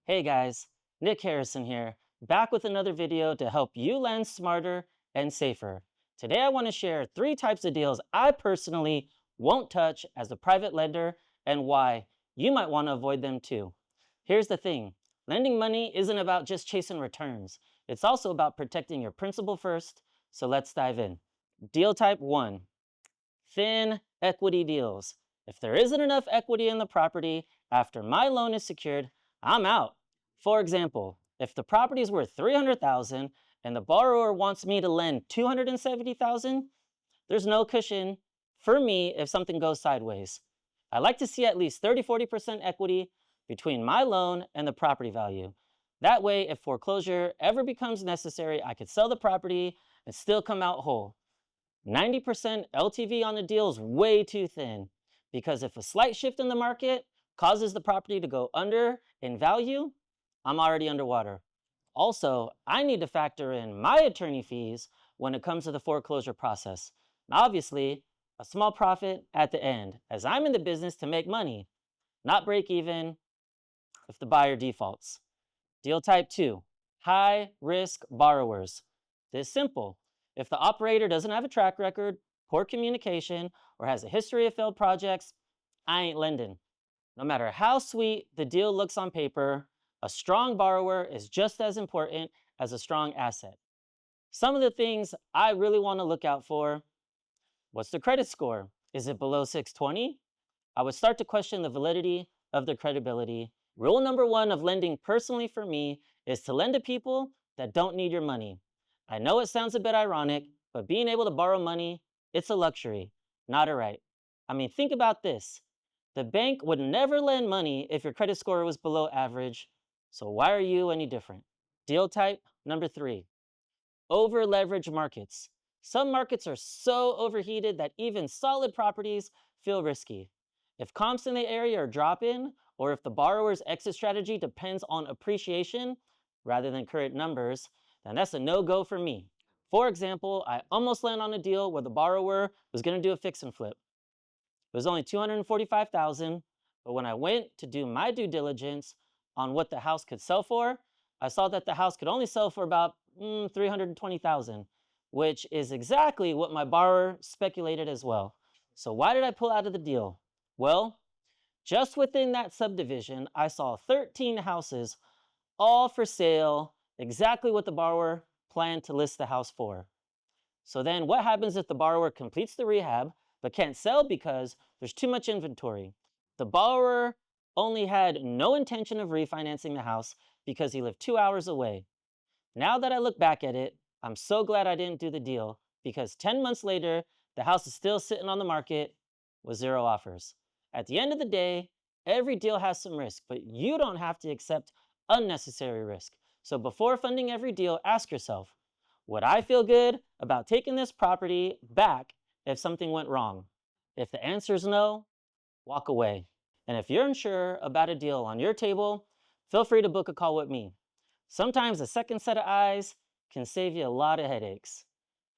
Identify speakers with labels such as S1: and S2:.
S1: Hey guys, Nick Harrison here, back with another video to help you lend smarter and safer. Today I want to share three types of deals I personally won't touch as a private lender and why you might want to avoid them too. Here's the thing, lending money isn't about just chasing returns. It's also about protecting your principal first, so let's dive in. Deal type 1, thin equity deals. If there isn't enough equity in the property after my loan is secured, I'm out. For example, if the property is worth 300,000 and the borrower wants me to lend 270,000, there's no cushion for me if something goes sideways. I like to see at least 30-40% equity between my loan and the property value. That way, if foreclosure ever becomes necessary, I could sell the property and still come out whole. 90% LTV on the deal is way too thin because if a slight shift in the market causes the property to go under in value, I'm already underwater. Also, I need to factor in my attorney fees when it comes to the foreclosure process. And obviously, a small profit at the end, as I'm in the business to make money, not break even if the buyer defaults. Deal type 2, high risk borrowers. This is simple. If the operator doesn't have a track record, poor communication, or has a history of failed projects, I ain't lending. No matter how sweet the deal looks on paper, a strong borrower is just as important as a strong asset. Some of the things I really want to look out for: what's the credit score? Is it below 620? I would start to question the validity of their credibility. Rule number one of lending personally for me is to lend to people that don't need your money. I know it sounds a bit ironic, but being able to borrow money, it's a luxury, not a right. I mean, think about this. The bank would never lend money if your credit score was below average, so why are you any different? Deal type number three, over leveraged markets. Some markets are so overheated that even solid properties feel risky. If comps in the area are dropping, or if the borrower's exit strategy depends on appreciation rather than current numbers, then that's a no go for me. For example, I almost landed on a deal where the borrower was going to do a fix and flip. It was only 245,000, but when I went to do my due diligence on what the house could sell for, I saw that the house could only sell for about 320,000, which is exactly what my borrower speculated as well. So why did I pull out of the deal? Well, just within that subdivision, I saw 13 houses, all for sale, exactly what the borrower planned to list the house for. So then what happens if the borrower completes the rehab but can't sell because there's too much inventory? The borrower only had no intention of refinancing the house because he lived 2 hours away. Now that I look back at it, I'm so glad I didn't do the deal because 10 months later, the house is still sitting on the market with zero offers. At the end of the day, every deal has some risk, but you don't have to accept unnecessary risk. So before funding every deal, ask yourself, would I feel good about taking this property back if something went wrong? If the answer is no, walk away. And if you're unsure about a deal on your table, feel free to book a call with me. Sometimes a second set of eyes can save you a lot of headaches.